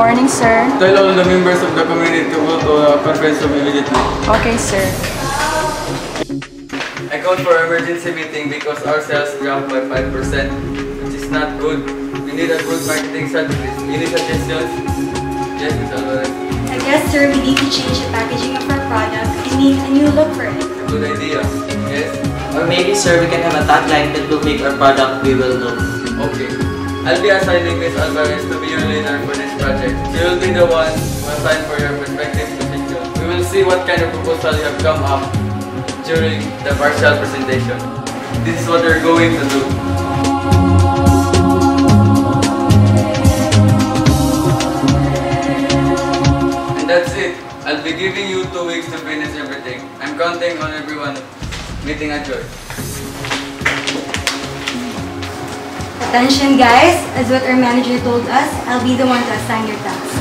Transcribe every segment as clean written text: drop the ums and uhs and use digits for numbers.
morning, sir. Tell all the members of the community to go to a conference room immediately. Okay, sir. I called for emergency meeting because our sales dropped by 5%, which is not good. We need a good marketing strategy. Any suggestions? Yes, Ms. Alvarez. I guess, sir, we need to change the packaging of our product and need a new look for it. Good idea. Yes? Or maybe, sir, we can have a tagline that will make our product we will know. Okay. I'll be assigning Ms. Alvarez to be your leader for this project. She will be the one to assign for your perspective position. We will see what kind of proposal you have come up during the partial presentation. This is what we're going to do. And that's it. I'll be giving you 2 weeks to finish everything. I'm counting on everyone. Meeting adjourned. Attention, guys. As what our manager told us, I'll be the one to assign your task.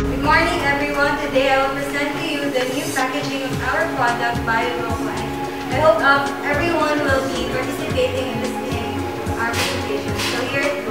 Good morning, everyone. Today I will present to you the new packaging of our product by Rockline. I hope everyone will be participating in this our presentation. So here